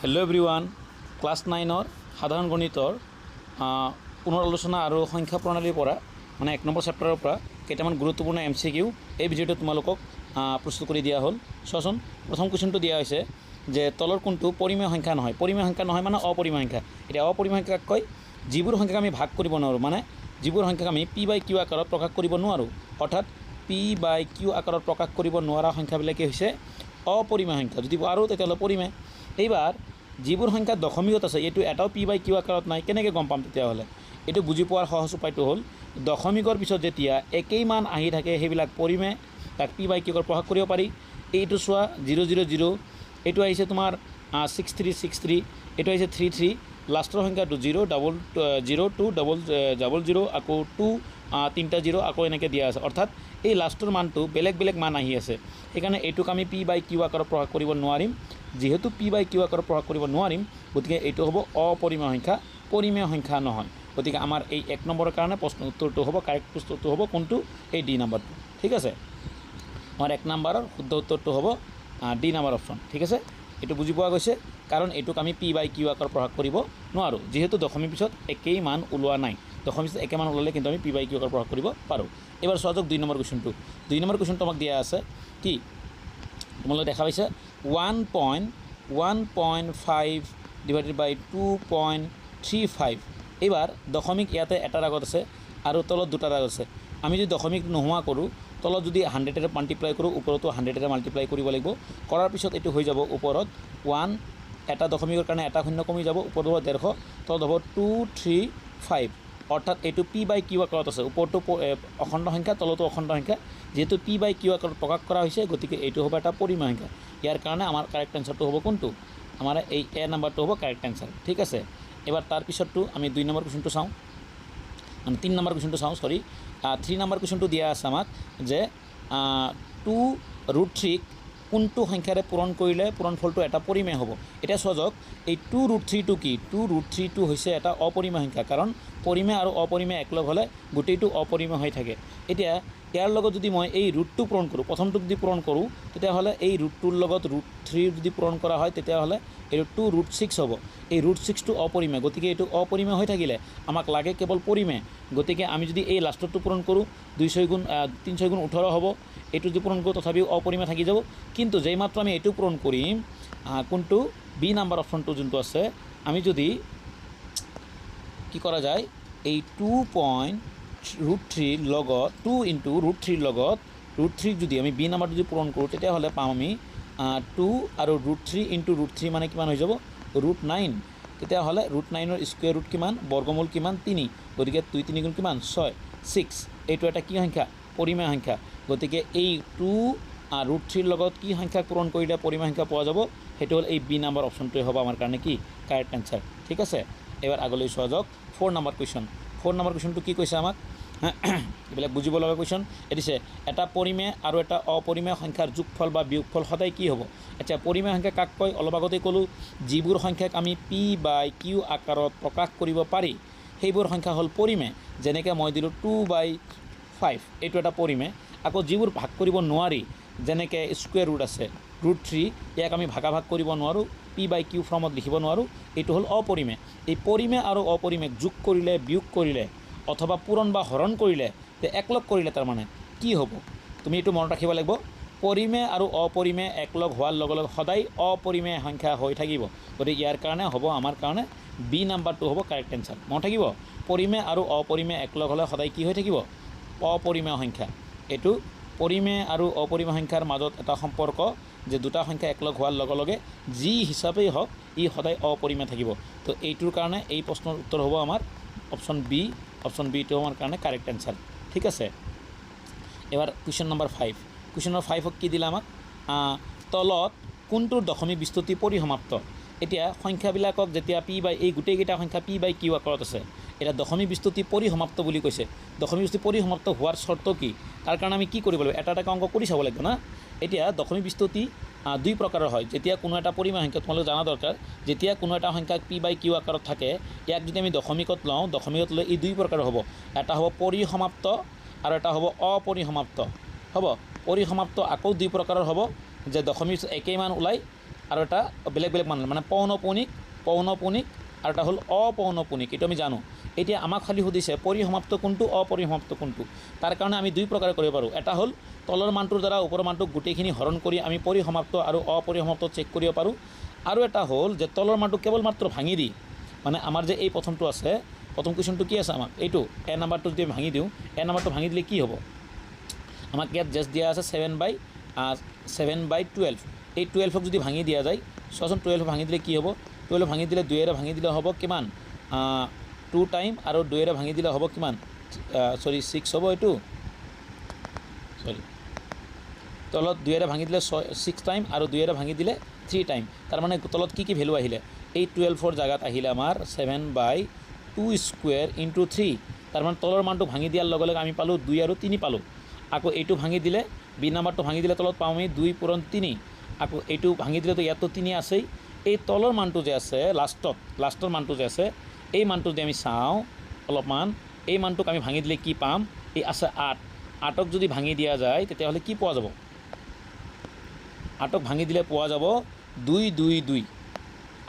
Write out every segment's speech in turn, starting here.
Hello' everyone, class 9ৰ সাধাৰণ গণিতৰ পুনৰ আলোচনা আৰু সংখ্যা প্ৰণালীৰ পৰা মানে 1 নম্বৰ চেপ্টাৰৰ পৰা কেইটামান গুৰুত্বপূৰ্ণ MCQ এই ভিডিঅ'টো তোমালোকক প্ৰস্তুত কৰি দিয়া হ'ল। চোৱাচোন, প্ৰথম কুৱেশ্যনটো দিয়া হৈছে যে তলৰ কোনটো পৰিমেয় সংখ্যা নহয়। পৰিমেয় সংখ্যা নহয় মানে অপৰিমেয় সংখ্যা। এতিয়া অপৰিমেয় সংখ্যাক কয় যিবোৰ সংখ্যাক আমি ভাগ কৰিব নোৱাৰোঁ, মানে যিবোৰ সংখ্যাক আমি P/Q আকাৰত প্ৰকাশ কৰিব নোৱাৰোঁ, অৰ্থাৎ P/Q আকাৰত প্ৰকাশ কৰিব নোৱাৰা সংখ্যাবিলাকেই হৈছে অপৰিমেয় সংখ্যা। যদি আৰু তেতিয়াহ'লে পৰিমেয়। এইবাৰ যিবোৰ সংখ্যা দশমিকত আছে, এইটো এটাও P/Q আকাৰত নাই, কেনেকৈ গম পাম? তেতিয়াহ'লে এইটো বুজি পোৱাৰ সহজ উপায়টো হ'ল দশমিকৰ পিছত যেতিয়া একেই মান আহি থাকে সেইবিলাক পৰিমেয়, তাক P/Q আকাৰত প্ৰকাশ কৰিব পাৰি। এইটো চোৱা 0 0 0, এইটো আহিছে তোমাৰ 6 3 6 3, এইটো আহিছে 3 3, লাষ্টৰ সংখ্যাটো 0 0 2 0 0 আকৌ 2 তিনিটা 0 আকৌ এনেকৈ দিয়া আছে, অৰ্থাৎ এই লাষ্টৰ মানটো বেলেগ বেলেগ মান আহি আছে। সেইকাৰণে এইটোক আমি P/Q আকাৰত প্ৰকাশ কৰিব নোৱাৰিম। যিহেতু P/Q আকাৰত প্ৰকাশ কৰিব নোৱাৰিম, গতিকে এইটো হ'ব অপৰিমেয় সংখ্যা, পৰিমেয় সংখ্যা নহয়। গতিকে আমাৰ এই 1 নম্বৰৰ কাৰণে প্ৰশ্ন উত্তৰটো হ'ব, কাৰেক্ট প্ৰশ্নটো হ'ব কোনটো? এই D নম্বৰটো। ঠিক আছে, আমাৰ 1 নম্বৰৰ শুদ্ধ উত্তৰটো হ'ব D নম্বৰ অপশ্যন। ঠিক আছে, এইটো বুজি পোৱা গৈছে, কাৰণ এইটোক আমি P/Q আকাৰত প্ৰকাশ কৰিব নোৱাৰোঁ, যিহেতু দশমীৰ পিছত একেই মান ওলোৱা নাই। দশমীৰ পিছত একে মান ওলালে কিন্তু আমি P/Q আকাৰত প্ৰকাশ কৰিব পাৰোঁ। এবাৰ চোৱা যাওক 2 নম্বৰ কুৱেশ্যনটো। 2 নম্বৰ কুৱেশ্যনটো আমাক দিয়া আছে কি? তোমালোকে দেখা পাইছে 1.5 ডিভাইডেড বাই 2.35। এইবাৰ দশমিক ইয়াতে এটাৰ আগত আছে আৰু তলত দুটাৰ আগত আছে। আমি যদি দশমিক নোহোৱা কৰোঁ, তলত যদি 100ৰে মাল্টিপ্লাই কৰোঁ, ওপৰতো 100ৰে মাল্টিপ্লাই কৰিব লাগিব। কৰাৰ পিছত এইটো হৈ যাব ওপৰত 1, এটা দশমিকৰ কাৰণে এটা শূন্য কমি যাব, ওপৰত হ'ব 150, তলত হ'ব 235, অৰ্থাৎ এইটো P/Q আকাৰত আছে। ওপৰতো অখণ্ড সংখ্যা, তলতো অখণ্ড সংখ্যা। যিহেতু P/Q আকাৰত প্ৰকাশ কৰা হৈছে, গতিকে এইটো হ'ব এটা পৰিমেয় সংখ্যা। ইয়াৰ কাৰণে আমাৰ কাৰেক্ট এনচাৰটো হ'ব কোনটো? আমাৰ এই A নম্বৰটো হ'ব কাৰেক্ট এনচাৰ। ঠিক আছে, এবাৰ তাৰপিছতটো আমি 2 নম্বৰ কুৱেশ্যনটো চাওঁ, মানে 3 নম্বৰ কুৱেশ্যনটো চাওঁ, 3 নম্বৰ কুৱেশ্যনটো দিয়া আছে আমাক যে 2√3ক কোনটো সংখ্যাৰে পূৰণ কৰিলে পূৰণফলটো এটা পৰিমেয় হ'ব। এতিয়া চোৱা যাওক, এই 2√3টো কি? 2√3টো হৈছে এটা অপৰিমেয় সংখ্যা, কাৰণ পৰিমেয় আৰু অপৰিমেয় একলগ হ'লে গোটেইটো অপৰিমেয় হৈ থাকে। এতিয়া ইয়াৰ লগত যদি মই এই ৰুটটো পূৰণ কৰোঁ, প্ৰথমটোক যদি পূৰণ কৰোঁ, তেতিয়াহ'লে এই ৰুটটোৰ লগত √3 যদি পূৰণ কৰা হয়, তেতিয়াহ'লে এইটো 2√6 হ'ব। এই √6টো অপৰিমেয়, গতিকে এইটো অপৰিমেয় হৈ থাকিলে আমাক লাগে কেৱল পৰিমেয়। গতিকে আমি যদি এই লাষ্টৰটো পূৰণ কৰোঁ, 2 6 গুণ 3 6 গুণ 18 হ'ব। এইটো যদি পূৰণ কৰোঁ তথাপিও অপৰিমেয় থাকি যাব। কিন্তু যেই মাত্ৰ আমি এইটো পূৰণ কৰিম, কোনটো? B নম্বৰ অপশ্যনটো যোনটো আছে, আমি যদি কি কৰা যায়, এই 2.√3 লগত 2 × √3 লগত √3 যদি আমি B নম্বৰটো যদি পূৰণ কৰোঁ, তেতিয়াহ'লে পাম আমি 2 আৰু √3 × √3 মানে কিমান হৈ যাব? √9। তেতিয়াহ'লে √9ৰ স্কুৱেৰ ৰুট কিমান? বৰ্গমূল কিমান? 3। গতিকে 2 3 গুণ কিমান? 6। এইটো এটা কি সংখ্যা? পৰিমেয় সংখ্যা। গতিকে এই 2 √3ৰ লগত কি সংখ্যাক পূৰণ কৰিলে পৰিমেয় সংখ্যা পোৱা যাব? সেইটো হ'ল এই B নম্বৰ অপশ্যনটোৱে হ'ব আমাৰ কাৰণে কি? Correct answer. ঠিক আছে, এবাৰ আগলৈ চোৱা যাওক 4 নম্বৰ কুৱেশ্যন। 4 নম্বৰ কুৱেশ্যনটো কি কৈছে আমাক? এইবিলাক বুজিব লগা কুৱেশ্যন। দিছে এটা পৰিমেয় আৰু এটা অপৰিমেয় সংখ্যাৰ যোগফল বা বিয়োগফল সদায় কি হ'ব? আচ্ছা, পৰিমেয় সংখ্যা কাক কয়? অলপ আগতেই ক'লোঁ, যিবোৰ সংখ্যাক আমি P/Q আকাৰত প্ৰকাশ কৰিব পাৰি সেইবোৰ সংখ্যা হ'ল পৰিমেয়। যেনেকৈ মই দিলোঁ 2/5, এইটো এটা পৰিমেয়। আকৌ যিবোৰ ভাগ কৰিব নোৱাৰি, যেনেকৈ স্কুৱেৰ ৰুট আছে √3, ইয়াক আমি ভাগাভাগ কৰিব নোৱাৰোঁ, P/Q ফৰ্মত লিখিব নোৱাৰোঁ, এইটো হ'ল অপৰিমেয়। এই পৰিমেয় আৰু অপৰিমেয় যোগ কৰিলে, বিয়োগ কৰিলে, অথবা পূৰণ বা হৰণ কৰিলে, একলগ কৰিলে তাৰমানে কি হ'ব? তুমি এইটো মনত ৰাখিব লাগিব। পৰিমেয় আৰু অপৰিমেয় একলগ হোৱাৰ লগে লগে সদায় অপৰিমেয় সংখ্যা হৈ থাকিব। গতিকে ইয়াৰ কাৰণে হ'ব আমাৰ কাৰণে B নম্বৰটো হ'ব কাৰেক্ট এনচাৰ। মনত থাকিব, পৰিমেয় আৰু অপৰিমেয় একলগ হ'লে সদায় কি হৈ থাকিব? অপৰিমেয় সংখ্যা। এইটো পৰিমেয় আৰু অপৰিমেয় সংখ্যাৰ মাজত এটা সম্পৰ্ক, যে দুটা সংখ্যা একলগ হোৱাৰ লগে লগে যি হিচাপেই হওক ই সদায় অপৰিমেয় থাকিব। তো এইটোৰ কাৰণে এই প্ৰশ্নৰ উত্তৰ হ'ব আমাৰ অপশ্যন B। অপশ্যন বিটো আমাৰ কাৰণে কাৰেক্ট এনচাৰ। ঠিক আছে, এবাৰ কুৱেশ্যন নম্বৰ 5। কুৱেশ্যন নম্বৰ 5ক কি দিলে আমাক? তলত কোনটোৰ দশমিক বিস্তৃতি পৰিসমাপ্ত? এতিয়া সংখ্যাবিলাকক যেতিয়া এই গোটেইকেইটা সংখ্যা P/Q আকাৰত আছে, এতিয়া দশমিক বিস্তৃতি পৰিসমাপ্ত বুলি কৈছে। দশমিক বিস্তৃতি পৰিসমাপ্ত হোৱাৰ চৰ্ত কি? তাৰ কাৰণে আমি কি কৰিব লাগিব? এটা এটা অংক কৰি চাব লাগিব না। এতিয়া দশমিক বিস্তৃতি 2 প্ৰকাৰৰ হয়। যেতিয়া কোনো এটা পৰিমেয় সংখ্যা, তোমালোকে জানা দৰকাৰ, যেতিয়া কোনো এটা সংখ্যা P/Q আকাৰত থাকে, ইয়াক যদি আমি দশমিকত লওঁ, দশমিকত লৈ এই 2 প্ৰকাৰৰ হ'ব। এটা হ'ব পৰিসমাপ্ত আৰু এটা হ'ব অপৰিসমাপ্ত। হ'ব পৰিসমাপ্ত আকৌ 2 প্ৰকাৰৰ হ'ব, যে দশমিক একেই মান ওলাই আৰু এটা বেলেগ বেলেগ মান মানে পৌনঃপুনিক পৌনঃপুনিক আৰু এটা হ'ল অপৌনঃপুনিক এইটো আমি জানো এতিয়া আমাক খালি সুধিছে পৰিসমাপ্ত কোনটো অপৰিসমাপ্ত কোনটো তাৰ কাৰণে আমি দুই প্ৰকাৰে কৰিব পাৰোঁ এটা হ'ল তলৰ মানটোৰ দ্বাৰা ওপৰৰ মানটোক গোটেইখিনি হৰণ কৰি আমি পৰিসমাপ্ত আৰু অপৰিসমাপ্ত চেক কৰিব পাৰোঁ আৰু এটা হ'ল যে তলৰ মানটো কেৱল মাত্ৰ ভাঙি দি মানে আমাৰ যে এই প্ৰথমটো আছে প্ৰথম কুৱেশ্যনটো কি আছে আমাক এইটো এ নাম্বাৰটো যদি ভাঙি দিওঁ এ নাম্বাৰটো ভাঙি দিলে কি হ'ব আমাক ইয়াত জাষ্ট দিয়া আছে 7/12 এই 12ক যদি ভাঙি দিয়া যায় চোৱাচোন 12 ভাঙি দিলে কি হ'ব 12 ভাঙি দিলে 2ৰে ভাঙি দিলে হ'ব কিমান 2 টাইম আৰু 2ৰে ভাঙি দিলে হ'ব কিমান সৰি 6 হ'ব এইটো সৰি তলত 2ৰে ভাঙি দিলে 6 টাইম আৰু 2ৰে ভাঙি দিলে 3 টাইম তাৰ মানে তলত কি ভ্যালু আহিলে এই 12ৰ জায়গাত আহিলে আমাৰ 7/2 স্কয়াৰ ইনটু 3 তাৰ মানে তলৰ মানটো ভাঙি দিয়াৰ লগে লগে আমি পালোঁ 2 আৰু 3 পালোঁ আকৌ এইটো ভাঙি দিলে বি নাম্বাৰটো ভাঙি দিলে তলত পাওঁ আমি 2 পূৰণ 3 আকৌ এইটো ভাঙি দিলে তো ইয়াতো 3 আছেই এই তলৰ মানটো যে আছে লাষ্টৰ মানটো যে আছে এই মানটো যদি আমি চাওঁ অলপমান এই মানটোক আমি ভাঙি দিলে কি পাম এই আছে 8ক যদি ভাঙি দিয়া যায় তেতিয়াহ'লে কি পোৱা যাব 8ক ভাঙি দিলে পোৱা যাব 2 2 2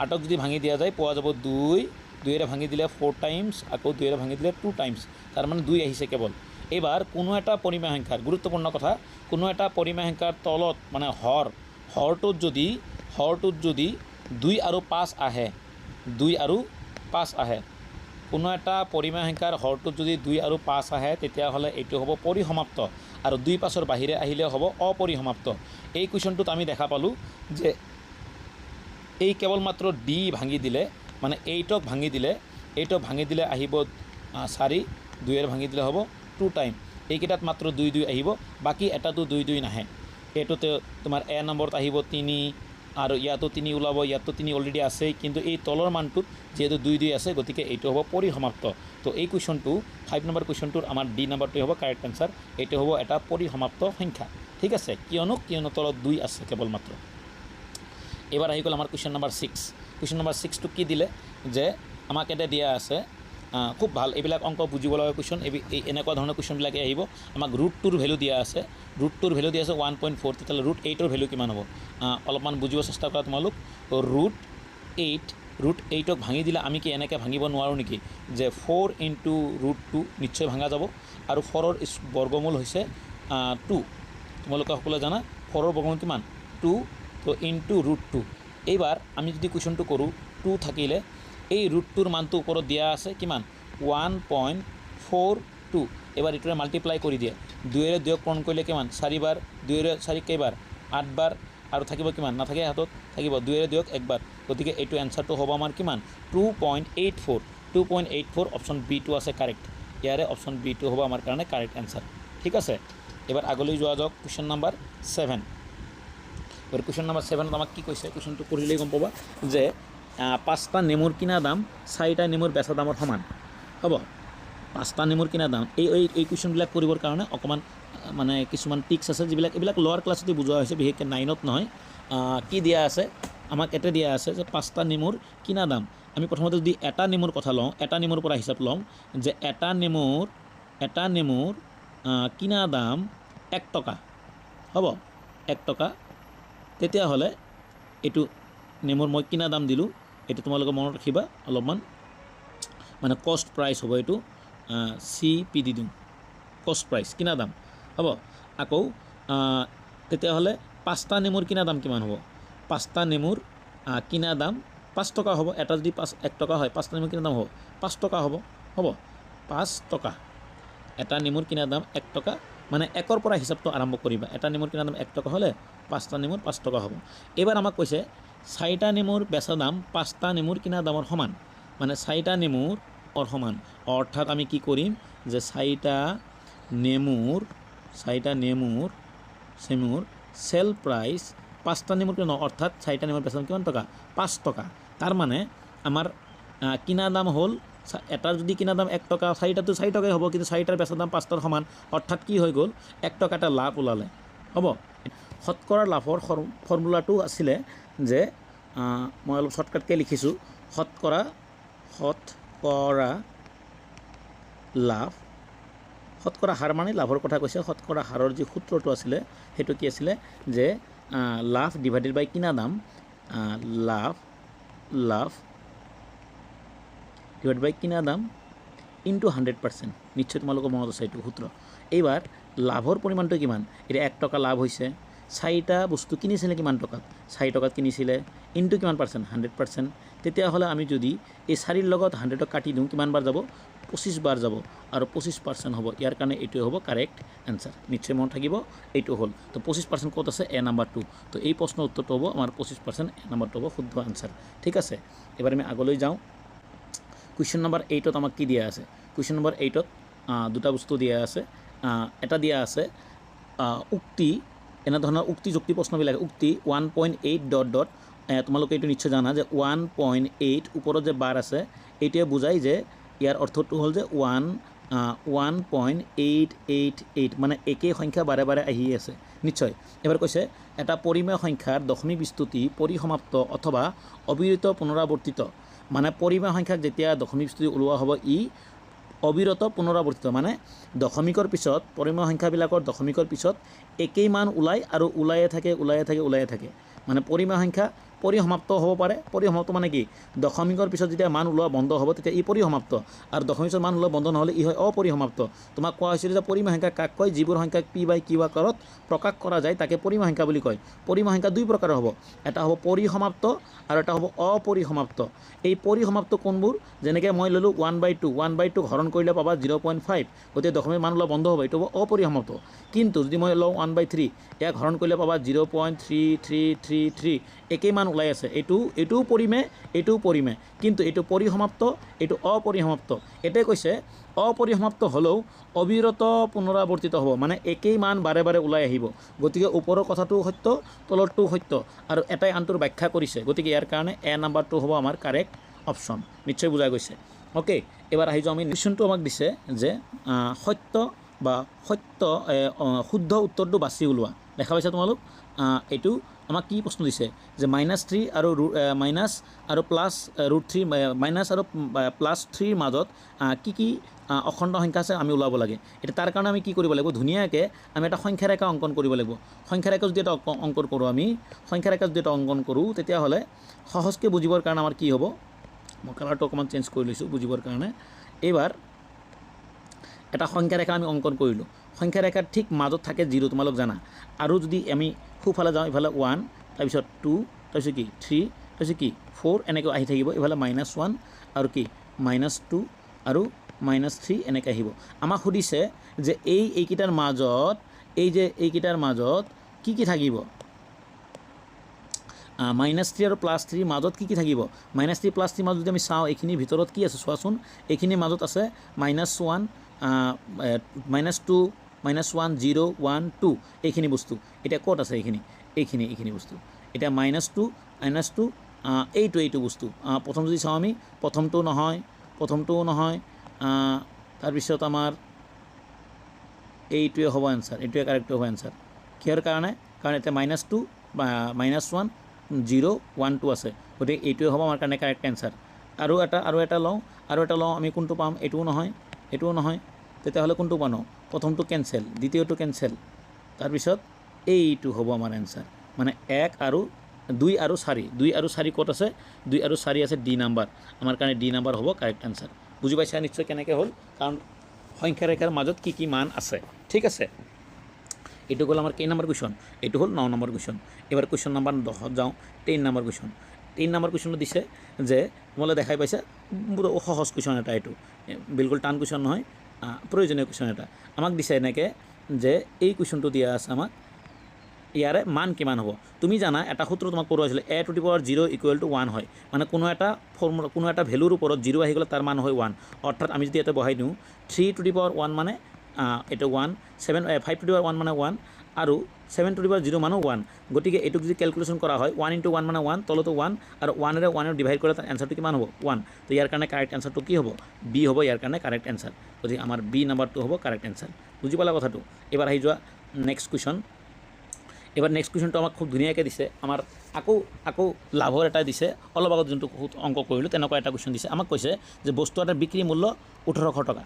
8ক যদি ভাঙি দিয়া যায় পোৱা যাব 2ৰে ভাঙি দিলে 4 টাইমছ আকৌ 2ৰে ভাঙি দিলে 2 টাইমছ তাৰ মানে 2 আহিছে কেৱল এইবাৰ কোনো এটা পৰিমেয় সংখ্যাৰ গুৰুত্বপূৰ্ণ কথা কোনো এটা পৰিমেয় সংখ্যাৰ তলত মানে হৰটোত যদি 2 আৰু 5 আহে 2 আৰু 5 আহে কোনো এটা পৰিমেয় সংখ্যাৰ হৰটোত যদি 2 আৰু 5 আহে তেতিয়াহ'লে এইটো হ'ব পৰিসমাপ্ত আৰু 2 5ৰ বাহিৰে আহিলে হ'ব অপৰিসমাপ্ত এই কুৱেশ্যনটোত আমি দেখা পালোঁ যে এই কেৱল মাত্ৰ ডি ভাঙি দিলে মানে 8ক ভাঙি দিলে আহিব 4 2ৰে ভাঙি দিলে হ'ব 2 টাইম এইকেইটাত মাত্ৰ 2 2 আহিব বাকী এটাতো 2 2 নাহে এইটোতে তোমাৰ এ নম্বৰত আহিব 3 আৰু ইয়াতো 3 ওলাব ইয়াতো 3 অলৰেডি আছে কিন্তু এই তলৰ মানটোত যেহেতু 2 2 আছে গতিকে এইটো হ'ব পৰিসমাপ্ত তো এই কুৱেশ্যনটো 5 নম্বৰ কুৱেশ্যনটোৰ আমাৰ ডি নম্বৰটো হ'ব কাৰেক্ট আনসাৰ এইটো হ'ব এটা পৰিসমাপ্ত সংখ্যা ঠিক আছে কিয়নো তলত 2 আছে কেৱল মাত্ৰ এবাৰ আহি গ'ল আমাৰ কুৱেশ্যন নম্বৰ 6 কুৱেশ্যন নম্বৰ 6টো কি দিলে যে আমাক এটা দিয়া আছে খুব ভাল এইবিলাক অংক বুজিব লগা কুৱেশ্যন এনেকুৱা ধৰণৰ কুৱেশ্যনবিলাকে আহিব আমাক √2ৰ ভেলু দিয়া আছে √2ৰ ভেলু দিয়া আছে 1.4 তেতিয়াহ'লে √8ৰ ভেলু কিমান হ'ব অলপমান বুজিব চেষ্টা কৰা তোমালোক √8ক ভাঙি দিলে আমি কি এনেকৈ ভাঙিব নোৱাৰোঁ নেকি যে 4 ইনটু √2 নিশ্চয় ভাঙা যাব আৰু 4ৰ বৰ্গমূল হৈছে 2 তোমালোকে সকলোৱে জানা 4ৰ বৰ্গমূল কিমান 2 তো ইনটু √2 এইবাৰ আমি যদি কুৱেশ্যনটো কৰোঁ 2 থাকিলে এই √2ৰ মানটো ওপৰত দিয়া আছে কিমান 1.42 এবাৰ এইটোৰে মাল্টিপ্লাই কৰি দিয়ে 2ৰে 2ক পূৰণ কৰিলে কিমান 4 বাৰ 2ৰে 4 কেইবাৰ 8 বাৰ আৰু থাকিব কিমান নাথাকে হাতত থাকিব 2ৰে 2ক একবাৰ গতিকে এইটো এনসাৰটো হ'ব আমাৰ কিমান 2.84 অপশ্যন বিটো আছে কাৰেক্ট ইয়াৰে অপশ্যন বিটো হ'ব আমাৰ কাৰণে কাৰেক্ট এনসাৰ ঠিক আছে এবাৰ আগলৈ যোৱা যাওক কুৱেশ্যন নম্বৰ 7 এবাৰ কুৱেশ্যন নম্বৰ 7ত আমাক কি কৈছে কুৱেশ্যনটো পঢ়িলেই গম পাবা যে 5টা নেমুৰ কিনা দাম 4টা নেমুৰ বেচা দামৰ সমান হ'ব 5টা নেমুৰ কিনা দাম এই কুৱেশ্যনবিলাক কৰিবৰ কাৰণে অকণমান মানে কিছুমান টিক্স আছে যিবিলাক এইবিলাক লোৱাৰ ক্লাছতে বুজোৱা হৈছে বিশেষকৈ 9ত নহয় কি দিয়া আছে আমাক এটা দিয়া আছে যে 5টা নেমুৰ কিনা দাম আমি প্ৰথমতে যদি এটা নেমুৰ কথা লওঁ এটা নেমুৰ পৰা হিচাপ লওঁ যে এটা নেমুৰ কিনা দাম 1 টকা হ'ব 1 টকা তেতিয়াহ'লে এইটো নেমুৰ মই কিনা দাম দিলোঁ এইটো তোমালোকে মনত ৰাখিবা অলপমান মানে কষ্ট প্ৰাইচ হ'ব এইটো CP দি দিওঁ কষ্ট প্ৰাইচ কিনা দাম হ'ব আকৌ তেতিয়াহ'লে 5টা নেমুৰ কিনা দাম কিমান হ'ব 5টা নেমুৰ কিনা দাম 5 টকা হ'ব এটা যদি 1 টকা হয় 5টা নেমুৰ কিনা দাম হ'ব 5 টকা হ'ব 5 টকা এটা নেমুৰ কিনা দাম 1 টকা মানে 1ৰ পৰা হিচাপটো আৰম্ভ কৰিবা এটা নেমুৰ কিনা দাম 1 টকা হ'লে 5টা নেমুৰ 5 টকা হ'ব এইবাৰ আমাক কৈছে 4টা নেমুৰ বেচা দাম 5টা নেমুৰ কিনা দামৰ সমান মানে 4টা নেমুৰ সমান অৰ্থাৎ আমি কি কৰিম যে 4টা নেমুৰ সেল প্ৰাইচ 5টা নেমুৰ কিনা অৰ্থাৎ 4টা নেমুৰ বেচা দাম কিমান টকা 5 টকা তাৰ মানে আমাৰ কিনা দাম হ'ল এটাৰ যদি কিনা দাম 1 টকা 4টাতো 4 টকাই হ'ব কিন্তু 4টাৰ বেচা দাম 5টাৰ সমান অৰ্থাৎ কি হৈ গ'ল 1 টকা এটা লাভ ওলালে হ'ব শতকৰা লাভৰ ফৰ্মুলাটো আছিলে যে মই অলপ শৰ্টকাটকৈ লিখিছোঁ শতকৰা হাৰ মানে লাভৰ কথা কৈছে শতকৰা হাৰৰ যি সূত্ৰটো আছিলে সেইটো কি আছিলে যে লাভ ডিভাইডেড বাই কিনা দাম লাভ লাভ ডিভাইড বাই কিনা দাম ইনটু 100%। নিশ্চয় তোমালোকৰ মনত আছে এইটো সূত্ৰ। এইবাৰ লাভৰ পৰিমাণটো কিমান? এতিয়া 1 টকা লাভ হৈছে, 4টা বস্তু কিনিছিলে কিমান টকাত? 4 টকাত কিনিছিলে, ইনটু কিমান পাৰ্চেণ্ট? 100%। তেতিয়াহ'লে আমি যদি এই 4ৰ লগত 100ক কাটি দিওঁ কিমান বাৰ যাব? 25 বাৰ যাব আৰু 25% হ'ব। ইয়াৰ কাৰণে এইটোৱে হ'ব কাৰেক্ট এনচাৰ। নিশ্চয় মনত থাকিব এইটো হ'ল। তো 25% ক'ত আছে? এ নাম্বাৰটো। তো এই প্ৰশ্নৰ উত্তৰটো হ'ব আমাৰ 25%, এ নাম্বাৰটো হ'ব শুদ্ধ এনচাৰ। ঠিক আছে, এবাৰ আমি আগলৈ যাওঁ। কুৱেশ্যন নম্বৰ 8ত আমাক কি দিয়া আছে? কুৱেশ্যন নম্বৰ 8ত দুটা বস্তু দিয়া আছে। এটা দিয়া আছে উক্তি, এনেধৰণৰ উক্তি যুক্তি প্ৰশ্নবিলাক। উক্তি 1.8 ডট ডট, তোমালোকে এইটো নিশ্চয় জানা যে 1.8 ওপৰত যে বাৰ আছে এইটোৱে বুজায় যে ইয়াৰ অৰ্থটো হ'ল যে 1.888 মানে একেই সংখ্যা বাৰে বাৰে আহি আছে। নিশ্চয় এবাৰ কৈছে এটা পৰিমেয় সংখ্যাৰ দশমিক বিস্তৃতি পৰিসমাপ্ত অথবা অবিৰত পুনৰাৱৰ্তিত, মানে পৰিমেয় সংখ্যাক যেতিয়া দশমিক বিস্তৃতি ওলোৱা হ'ব ই অবিৰত পুনৰাৱৰ্তিত, মানে দশমিকৰ পিছত পৰিমেয় সংখ্যাবিলাকৰ দশমিকৰ পিছত একেই মান ওলায় আৰু ওলায়ে থাকে। মানে পৰিমেয় সংখ্যা পৰিসমাপ্ত হ'ব পাৰে। পৰিসমাপ্ত মানে কি? দশমিকৰ পিছত যেতিয়া মান ওলোৱা বন্ধ হ'ব তেতিয়া ই পৰিসমাপ্ত, আৰু দশমিকৰ মান ওলোৱা বন্ধ নহ'লে ই হয় অপৰিসমাপ্ত। তোমাক কোৱা হৈছিল যে পৰিমেয় সংখ্যা কাক কয়? যিবোৰ সংখ্যাক পি বাই কিউ আকাৰত প্ৰকাশ কৰা যায় তাকে পৰিমেয় সংখ্যা বুলি কয়। পৰিমেয় সংখ্যা দুই প্ৰকাৰৰ হ'ব, এটা হ'ব পৰিসমাপ্ত আৰু এটা হ'ব অপৰিসমাপ্ত। এই পৰিসমাপ্ত কোনবোৰ? যেনেকৈ মই ল'লোঁ 1/2, 1/2 হৰণ কৰিলে পাবা 0.5, গতিকে দশমিক মান ওলোৱা বন্ধ হ'ব, এইটো হ'ব অপৰিসমাপ্ত। কিন্তু যদি মই লওঁ 1/3, ইয়াক হৰণ কৰিলে পাবা 0.3333, একেই মান ওলাই আছে। এইটোও পৰিমেয়, কিন্তু এইটো পৰিসমাপ্ত, এইটো অপৰিসমাপ্ত। এটাই কৈছে অপৰিসমাপ্ত হ'লেও অবিৰত পুনৰাৱৰ্তিত হ'ব, মানে একেই মান বাৰে বাৰে ওলাই আহিব। গতিকে ওপৰৰ কথাটোও সত্য, তলৰটোও সত্য, আৰু এটাই আনটোৰ ব্যাখ্যা কৰিছে। গতিকে ইয়াৰ কাৰণে এ নাম্বাৰটো হ'ব আমাৰ কাৰেক্ট অপশ্যন। নিশ্চয় বুজা গৈছে। অ'কে, এবাৰ আহি যাওঁ আমি। কুৱেশ্যনটো আমাক দিছে যে শুদ্ধ উত্তৰটো বাছি ওলোৱা। দেখা পাইছা তোমালোক? এইটো আমাক কি প্ৰশ্ন দিছে যে -3 আৰু মাইনাছ আৰু প্লাছ √3, মাইনাছ আৰু +3ৰ মাজত কি অখণ্ড সংখ্যা আছে আমি ওলাব লাগে। এতিয়া তাৰ কাৰণে আমি কি কৰিব লাগিব? ধুনীয়াকৈ আমি এটা সংখ্যা ৰেখা অংকন কৰিব লাগিব। সংখ্যা ৰেখা যদি এটা অংকন কৰোঁ তেতিয়াহ'লে সহজকৈ বুজিবৰ কাৰণে আমাৰ কি হ'ব? মই কালাৰটো অকণমান চেঞ্জ কৰি লৈছোঁ বুজিবৰ কাৰণে। এইবাৰ এটা সংখ্যা ৰেখা আমি অংকন কৰিলোঁ। সংখ্যা ৰেখাৰ ঠিক মাজত থাকে 0, তোমালোক জানা। আৰু যদি আমি সোঁফালে যাওঁ, ইফালে 1, তাৰপিছত 2, তাৰপিছত কি 3, তাৰপিছত কি 4, এনেকৈ আহি থাকিব। ইফালে -1 আৰু কি -2 আৰু -3 এনেকৈ আহিব। আমাক সুধিছে যে এইকেইটাৰ মাজত কি থাকিব? -3 আৰু +3 মাজত কি থাকিব? -3 +3 মাজত যদি আমি চাওঁ, এইখিনিৰ ভিতৰত কি আছে চোৱাচোন। এইখিনিৰ মাজত আছে -1, -2, -1, 0, 1, 2, এইখিনি বস্তু। এতিয়া ক'ত আছে এইখিনি বস্তু? এতিয়া -2, এইটো বস্তু। প্ৰথম যদি চাওঁ আমি, প্ৰথমটোও নহয়, তাৰপিছত আমাৰ এইটোৱে হ'ব এনচাৰ, এইটোৱে কাৰেক্ট হ'ব এনচাৰ। কিহৰ কাৰণে? কাৰণ এতিয়া -2, -1, 0, 1, 2 আছে, গতিকে এইটোৱে হ'ব আমাৰ কাৰণে কাৰেক্ট এনচাৰ। আৰু এটা লওঁ আমি, কোনটো পাম? এইটোও নহয়, তেতিয়াহ'লে কোনটো পাম? প্ৰথমটো কেঞ্চেল, দ্বিতীয়টো কেঞ্চেল, তাৰপিছত এইটো হ'ব আমাৰ এনচাৰ। মানে 1 আৰু 2 আৰু 4 ক'ত আছে? 2 আৰু 4 আছে ডি নাম্বাৰ। আমাৰ কাৰণে ডি নাম্বাৰ হ'ব কাৰেক্ট এনচাৰ। বুজি পাইছা নিশ্চয় কেনেকৈ হ'ল? কাৰণ সংখ্যা ৰেখাৰ মাজত কি মান আছে। ঠিক আছে, এইটো হ'ল আমাৰ কেই নম্বৰ কুৱেশ্যন? এইটো হ'ল 9 নম্বৰ কুৱেশ্যন। এবাৰ কুৱেশ্যন নম্বৰ 10ত যাওঁ। 10 নম্বৰ কুৱেশ্যন। 3 নম্বৰ কুৱেশ্যনটো দিছে যে তোমালোকে দেখাই পাইছা সহজ কুৱেশ্যন এটা, এইটো বিলকুল টান কুৱেশ্যন নহয়, প্ৰয়োজনীয় কুৱেশ্যন এটা। আমাক দিছে এনেকৈ যে এই কুৱেশ্যনটো দিয়া আছে আমাক, ইয়াৰে মান কিমান হ'ব? তুমি জানা এটা সূত্ৰ তোমাক পঢ়োৱা হৈছিলে, a⁴ = 1 হয়। মানে কোনো এটা ভেলুৰ ওপৰত 0 আহি গ'লে তাৰ মান হয় 1। অৰ্থাৎ আমি যদি ইয়াতে বহাই দিওঁ 3⁴ মানে এইটো 1, 5⁴ মানে 1, আৰু 7⁴ মানো 1। গতিকে এইটোক যদি কেলকুলেশ্যন কৰা হয় 1 × 1 মানে 1, তলতো 1, আৰু 1ৰে ডিভাইড কৰিলে তাৰ এনচাৰটো কিমান হ'ব? 1। তো ইয়াৰ কাৰণে কাৰেক্ট এনচাৰটো কি হ'ব? বি হ'ব ইয়াৰ কাৰণে কাৰেক্ট এনচাৰ। গতিকে আমাৰ বি নাম্বাৰটো হ'ব কাৰেক্ট এনচাৰ। বুজি পালা কথাটো? এবাৰ আহি যোৱা নেক্সট কুৱেশ্যন। এবাৰ নেক্সট কুৱেশ্যনটো আমাক খুব ধুনীয়াকৈ দিছে। আমাৰ আকৌ লাভৰ এটা দিছে। অলপ আগত যোনটো অংক কৰিলোঁ তেনেকুৱা এটা কুৱেশ্যন দিছে। আমাক কৈছে যে বস্তু এটাৰ বিক্ৰী মূল্য 1800 টকা,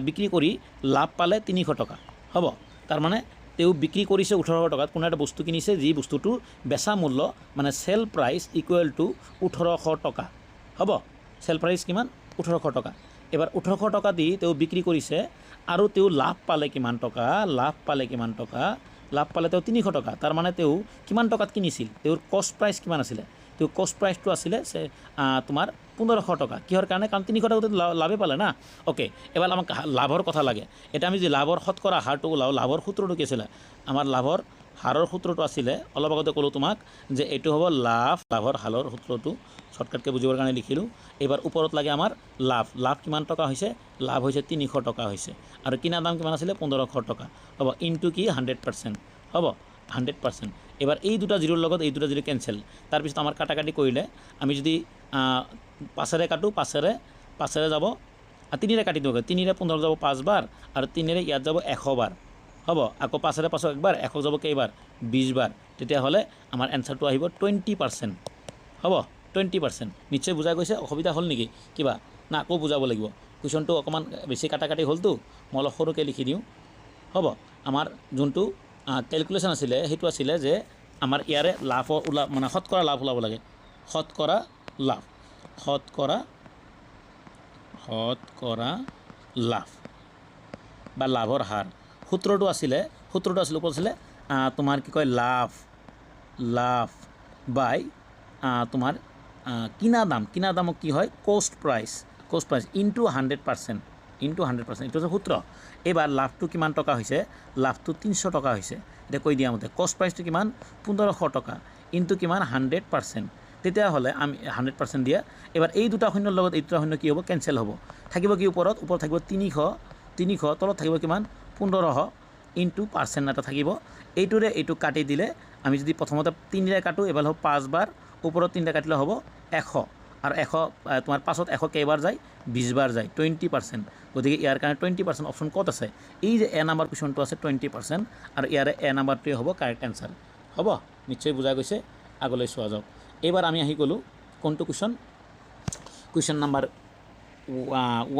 বিক্ৰী কৰি লাভ পালে 300 টকা হ'ব। তাৰমানে তেওঁ বিক্ৰী কৰিছে 1800 টকাত কোনো এটা বস্তু কিনিছে যি বস্তুটোৰ বেচা মূল্য মানে চেল প্ৰাইচ ইকুৱেল টু 1800 টকা হ'ব চেল প্ৰাইচ কিমান 1800 টকা এবাৰ 1800 টকা দি তেওঁ বিক্ৰী কৰিছে আৰু তেওঁ লাভ পালে কিমান টকা লাভ পালে তেওঁ 300 টকা তাৰ মানে তেওঁ কিমান টকাত কিনিছিল তেওঁৰ কষ্ট প্ৰাইচ কিমান আছিল তো কষ্ট প্ৰাইচটো আছিল তোমাৰ 1500 টকা কিহৰ কাৰণে কাৰণ 300 টকাটো লাভে পালে না ওকে এবাৰ আমাক লাভৰ কথা লাগে এটা আমি যে লাভৰ শতকৰা হাৰটো ওলাও লাভৰ সূত্ৰটো কি আছিল আমাৰ লাভৰ হাৰৰ সূত্ৰটো আছিল অলপ আগতে ক'লো তোমাক যে এইটো হ'ব লাভৰ হাৰৰ সূত্ৰটো শৰ্টকাটকে বুজিবৰ কাৰণে লিখিলোঁ এবাৰ ওপৰত লাগে আমাৰ লাভ কিমান টকা হৈছে লাভ হৈছে 300 টকা হৈছে আৰু কিনা দাম কিমান আছিল 1500 টকা হ'ব ইনটু কি 100% হ'ব 100% এবাৰ এই দুটা জিৰোৰ লগত এই দুটা জিৰো কেনসেল তাৰপিছত আমাৰ কাটাকাটি কৰিলে আমি যদি 5ৰে কাটো 5ৰে যাব 3ৰে কাটি দিওঁ 3ৰে 15 যাব 5 বাৰ আৰু 3ৰে ইয়াত যাব 100 বাৰ হ'ব আকৌ 5ৰে 5 একবাৰ 100 যাব কেইবাৰ 20 বাৰ তেতিয়াহ'লে আমাৰ এনসাৰটো আহিব 20% হ'ব 20% নিশ্চয় বুজা গৈছে অসুবিধা হ'ল নেকি কিবা না আকৌ বুজাব লাগিব কুৱেশ্যনটো অকমান বেছি কাটাকাটি হ'লতো মই অলপ সৰুকৈ লিখি দিওঁ হ'ব আমাৰ যোনটো ক্যালকুলেশন আছিল হেতু আছিল যে আমাৰ ইয়াৰে লাভ মানে শতকৰা লাভ ওলাব লাগে শতকৰা লাভ বা লাভৰ হাৰ সূত্ৰটো আছিল ওপৰত আছিল তোমাৰ কি কয় লাভ বাই তোমাৰ কিনা দামক কি হয় কষ্ট প্ৰাইচ ইনটু 100% ইনটু 100% এইটো সূত্ৰ এবাৰ লাভটো কিমান টকা হৈছে লাভটো 300 টকা হৈছে এটা কৈ দিয়া মতে কষ্ট প্ৰাইচটো কিমান 1500 টকা ইনটু কিমান 100% তেতিয়াহ'লে আমি 100% দিয়া এবাৰ এই দুটা শূন্যৰ লগত এই দুটা শূন্য কি হ'ব কেনসেল হ'ব থাকিব কি ওপৰত থাকিব 300 তলত থাকিব কিমান 1500 ইনটু পাৰ্চেণ্ট এটা থাকিব এইটোৰে এইটো কাটি দিলে আমি যদি প্ৰথমতে 3ৰে কাটো এবাৰ হ'ব 5 বাৰ ওপৰত 3টা কাটিলে হ'ব 100 আৰু 100 তোমাৰ পাছত 100 কেইবাৰ যায় 20 বাৰ যায় 20% গতিকে ইয়াৰ কাৰণে 20% অপশ্যন ক'ত আছে এই যে এ নাম্বাৰ কুৱেশ্যনটো আছে 20% আৰু ইয়াৰে এ নাম্বাৰটোৱে হ'ব কাৰেক্ট এনসাৰ হ'ব নিশ্চয় বুজা গৈছে আগলৈ চোৱা যাওক এবাৰ আমি আহি গ'লো কোনটো কুৱেশ্যন নাম্বাৰ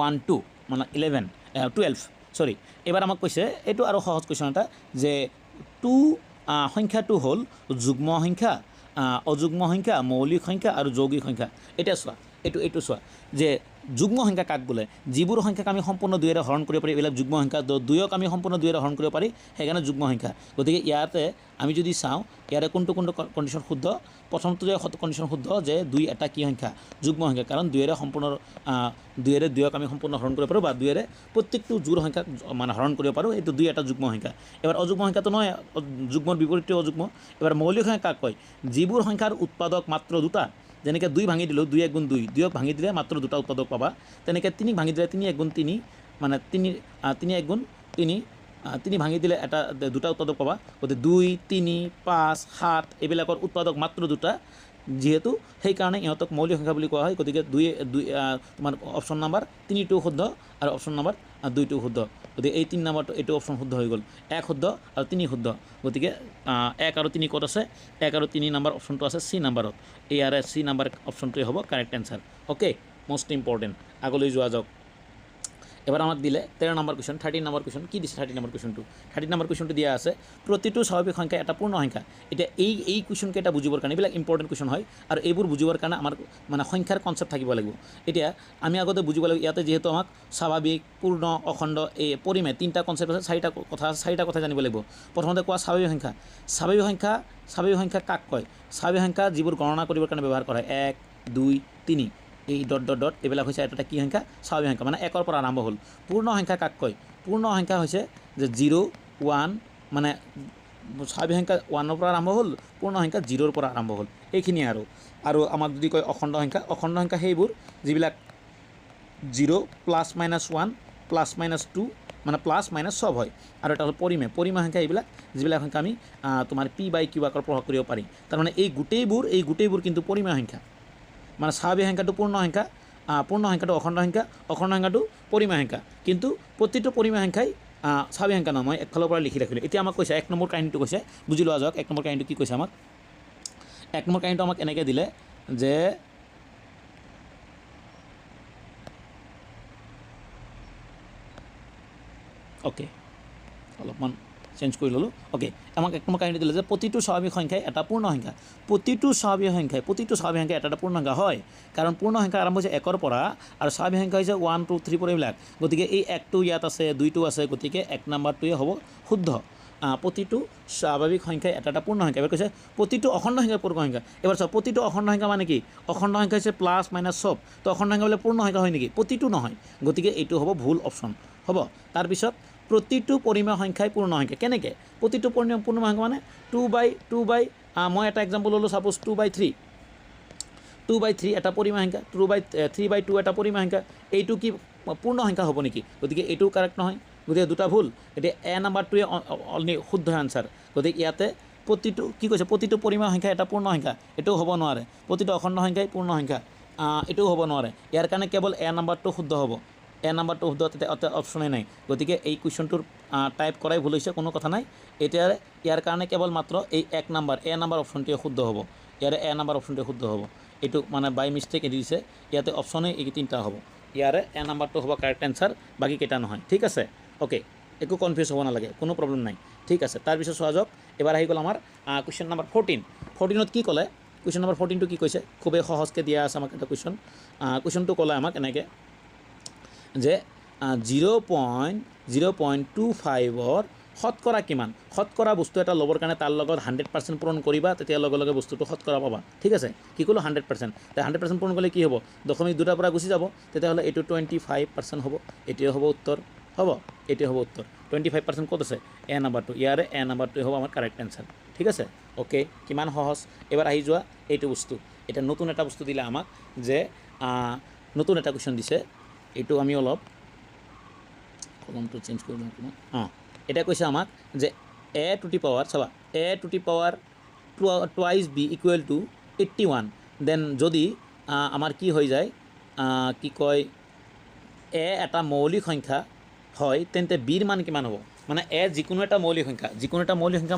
1 2 মানে 12 সৰি এবাৰ আমাক কৈছে এইটো আৰু সহজ কুৱেশ্যন এটা যে 2 সংখ্যাটো হ'ল যুগ্ম সংখ্যা অযুগ্ম সংখ্যা মৌলিক সংখ্যা আৰু যৌগিক সংখ্যা এটা চোৱা এইটো চোৱা যে যুগ্ম সংখ্যা কাক বোলে যিবোৰ সংখ্যাক আমি সম্পূৰ্ণ 2ৰে হৰণ কৰিব পাৰি এইবিলাক যুগ্ম সংখ্যা 2ক আমি সম্পূৰ্ণ 2ৰে হৰণ কৰিব পাৰি সেইকাৰণে যুগ্ম সংখ্যা গতিকে ইয়াতে আমি যদি চাওঁ ইয়াৰে কোনটো কণ্ডিশ্যন শুদ্ধ প্ৰথমটো যে কণ্ডিশ্যন শুদ্ধ যে 2 এটা কি সংখ্যা যুগ্ম সংখ্যা কাৰণ 2ৰে সম্পূৰ্ণ 2ক আমি সম্পূৰ্ণ হৰণ কৰিব পাৰোঁ বা 2ৰে প্ৰত্যেকটো জোড় সংখ্যাক মানে হৰণ কৰিব পাৰোঁ এইটো 2 এটা যুগ্ম সংখ্যা এবাৰ অযুগ্ম সংখ্যাটো নহয় যুগ্মৰ বিপৰীতে অযুগ্ম এবাৰ মৌলিক সংখ্যা কাক কয় যিবোৰ সংখ্যাৰ উৎপাদক মাত্ৰ দুটা যেনেকৈ 2 ভাঙি দিলোঁ 2 1 গুণ 2 2ক ভাঙি দিলে মাত্ৰ দুটা উৎপাদক পাবা তেনেকৈ 3 ভাঙি দিলে 3 1 গুণ 3 মানে 3 1 গুণ 3 ভাঙি দিলে এটা দুটা উৎপাদক পাবা গতিকে 2 3 5 7 এইবিলাকৰ উৎপাদক মাত্ৰ দুটা যেহেতু সেইকাৰণে ইহঁতক মৌলিক সংখ্যা বুলি কোৱা হয় গতিকে 2 তোমাৰ অপশ্যন নাম্বাৰ 3টো শুদ্ধ আৰু অপশ্যন নাম্বাৰ 2টো শুদ্ধ গতিকে এই 3 নাম্বাৰটো এইটো অপশ্যন শুদ্ধ হৈ গ'ল 1 শুদ্ধ আৰু 3 শুদ্ধ গতিকে 1 আৰু 3 ক'ত আছে 1 আৰু 3 নাম্বাৰ অপশ্যনটো আছে চি নাম্বাৰত ইয়াৰে চি নাম্বাৰ অপশ্যনটোৱে হ'ব correct answer okay most important আগলৈ যোৱা যাওক এবাৰ আমাক দিলে 13 নম্বৰ কুৱেশ্যন 13 নম্বৰ কুৱেশ্যন কি দিছে 13 নম্বৰ কুৱেশ্যনটো 13 নম্বৰ কুৱেশ্যনটো দিয়া আছে প্ৰতিটো স্বাভাৱিক সংখ্যা এটা পূৰ্ণ সংখ্যা এতিয়া এই কুৱেশ্যনকেইটা বুজিবৰ কাৰণে এইবিলাক ইম্পৰ্টেণ্ট কুৱেশ্যন হয় আৰু এইবোৰ বুজিবৰ কাৰণে আমাৰ মানে সংখ্যাৰ কনচেপ্ট থাকিব লাগিব এতিয়া আমি আগতে বুজিব লাগিব ইয়াতে যিহেতু আমাক স্বাভাৱিক পূৰ্ণ অখণ্ড এই পৰিমেয় 3টা কনচেপ্ট আছে 4টা কথা জানিব লাগিব প্ৰথমতে কোৱা স্বাভাৱিক সংখ্যা কাক কয় স্বাভাৱিক সংখ্যা যিবোৰ গণনা কৰিবৰ কাৰণে ব্যৱহাৰ কৰা হয় 1 2 3 এই ডট এইবিলাক হৈছে এটা কি সংখ্যা স্বাভাৱিক সংখ্যা মানে 1ৰ পৰা আৰম্ভ হ'ল পূৰ্ণ সংখ্যা কাক কয় পূৰ্ণ সংখ্যা হৈছে যে 0 1 মানে স্বাভাৱিক সংখ্যা 1ৰ পৰা আৰম্ভ হ'ল পূৰ্ণ সংখ্যা 0ৰ পৰা আৰম্ভ হ'ল এইখিনিয়ে আৰু আমাক যদি কয় অখণ্ড সংখ্যা সেইবোৰ যিবিলাক 0 প্লাছ মাইনাছ 1 প্লাছ মাইনাছ 2 মানে প্লাছ মাইনাছ সব হয় আৰু এটা হ'ল পৰিমেয় সংখ্যা এইবিলাক যিবিলাক সংখ্যা আমি তোমাৰ পি বাই কিউ আকাৰত প্ৰকাশ কৰিব পাৰি তাৰমানে এই গোটেইবোৰ কিন্তু পৰিমেয় সংখ্যা মানে স্বাভাৱিক সংখ্যাটো পূৰ্ণ সংখ্যাটো অখণ্ড সংখ্যাটো পৰিমেয় সংখ্যা কিন্তু প্ৰতিটো পৰিমেয় সংখ্যাই স্বাভাৱিক সংখ্যা নহয় মই একফালৰ পৰা লিখি ৰাখিলোঁ এতিয়া আমাক কৈছে 1 নম্বৰ কাহিনীটো কৈছে বুজি লোৱা যাওক 1 নম্বৰ কাহিনীটো কি কৈছে আমাক 1 নম্বৰ কাহিনীটো আমাক এনেকৈ দিলে যে অ'কে অলপমান চেঞ্জ কৰি ল'লোঁ অ'কে আমাক 1 নম্বৰ কাহিনী দিলে যে প্ৰতিটো স্বাভাৱিক সংখ্যাই এটা পূৰ্ণ সংখ্যা প্ৰতিটো স্বাভাৱিক সংখ্যা এটা পূৰ্ণ সংখ্যা হয় কাৰণ পূৰ্ণ সংখ্যা আৰম্ভ হৈছে 1 ৰ পৰা আৰু স্বাভাৱিক সংখ্যা হৈছে 1 2 3 পৰা এইবিলাক গতিকে এই 1টো ইয়াত আছে 2টো আছে গতিকে 1 নম্বৰটোৱে হ'ব শুদ্ধ প্ৰতিটো স্বাভাৱিক সংখ্যাই এটা পূৰ্ণ সংখ্যা এবাৰ কৈছে প্ৰতিটো অখণ্ড সংখ্যাৰ পূৰ্ণ সংখ্যা এবাৰ চাওক প্ৰতিটো অখণ্ড সংখ্যা মানে কি অখণ্ড সংখ্যা হৈছে প্লাছ মাইনাছ চব তো অখণ্ড সংখ্যা বোলে পূৰ্ণ সংখ্যা হয় নেকি প্ৰতিটো নহয় গতিকে এইটো হ'ব ভুল অপশ্যন হ'ব তাৰপিছত প্ৰতিটো পৰিমেয় সংখ্যাই পূৰ্ণ সংখ্যা কেনেকৈ প্ৰতিটো পূৰ্ণ সংখ্যা মানে 2 বাই মই এটা এক্সাম্পল ল'লোঁ ছাপ'জ 2/3 এটা পৰিমেয় সংখ্যা 3/2 এটা পৰিমেয় সংখ্যা এইটো কি পূৰ্ণ সংখ্যা হ'ব নেকি গতিকে এইটো কাৰেক্ট নহয় গতিকে দুটা ভুল এতিয়া এ নাম্বাৰটোৱে অনলি শুদ্ধ আনচাৰ গতিকে ইয়াতে প্ৰতিটো কি কৈছে প্ৰতিটো পৰিমেয় সংখ্যা এটা পূৰ্ণ সংখ্যা এইটোও হ'ব নোৱাৰে প্ৰতিটো অখণ্ড সংখ্যাই পূৰ্ণ সংখ্যা এইটোও হ'ব নোৱাৰে ইয়াৰ কাৰণে কেৱল এ নাম্বাৰটো শুদ্ধ হ'ব এ নাম্বাৰটো শুদ্ধ তাতে অপশ্যনেই নাই গতিকে এই কুৱেশ্যনটোৰ টাইপ কৰাই ভুল হৈছে কোনো কথা নাই এতিয়া ইয়াৰ কাৰণে কেৱল মাত্ৰ এই এ নাম্বাৰ অপশ্যনটোৱে শুদ্ধ হ'ব ইয়াৰে এ নাম্বাৰ অপশ্যনটোৱে শুদ্ধ হ'ব এইটো মানে বাই মিষ্টেক এৰি দিছে ইয়াতে অপশ্যনেই এই তিনিটা হ'ব ইয়াৰে এ নাম্বাৰটো হ'ব কাৰেক্ট এনচাৰ বাকী কেইটা নহয় ঠিক আছে অ'কে একো কনফিউজ হ'ব নালাগে কোনো প্ৰব্লেম নাই ঠিক আছে তাৰপিছত চোৱা যাওক এবাৰ আহি গ'ল আমাৰ কুৱেশ্যন নম্বৰ 14ত কি ক'লে কুৱেশ্যন নম্বৰ 14টো কি কৈছে খুবেই সহজকৈ দিয়া আছে আমাক এটা কুৱেশ্যনটো ক'লে আমাক এনেকৈ যে 0.25ৰ শতকৰা কিমান শতকৰা বস্তু এটা ল'বৰ কাৰণে তাৰ লগত 100% পূৰণ কৰিবা তেতিয়া লগে লগে বস্তুটো শতকৰা পাবা ঠিক আছে কি ক'লোঁ 100% তেতিয়া 100% পূৰণ কৰিলে কি হ'ব দশমিক দুটাৰ পৰা গুচি যাব তেতিয়াহ'লে এইটো 25% হ'ব এইটোৱে হ'ব উত্তৰ হ'ব এইটোৱে হ'ব উত্তৰ 25% ক'ত আছে এ নাম্বাৰটো ইয়াৰে এ নাম্বাৰটোৱে হ'ব আমাৰ কাৰেক্ট এনচাৰ ঠিক আছে অ'কে কিমান সহজ এবাৰ আহি যোৱা এইটো বস্তু এতিয়া নতুন এটা বস্তু দিলে আমাক যে নতুন এটা কুৱেশ্যন দিছে এইটো আমি অলপ কলমটো চেঞ্জ কৰি দিওঁ অকণমান এটা কৈছে আমাক যে এ টু দি পাৱাৰ চাবা a to the power twice be equal to 81 then যদি আমাৰ কি হৈ যায় কি কয় এ এটা মৌলিক সংখ্যা হয় তেন্তে বিৰ মান কিমান হ'ব মানে এ যিকোনো এটা মৌলিক সংখ্যা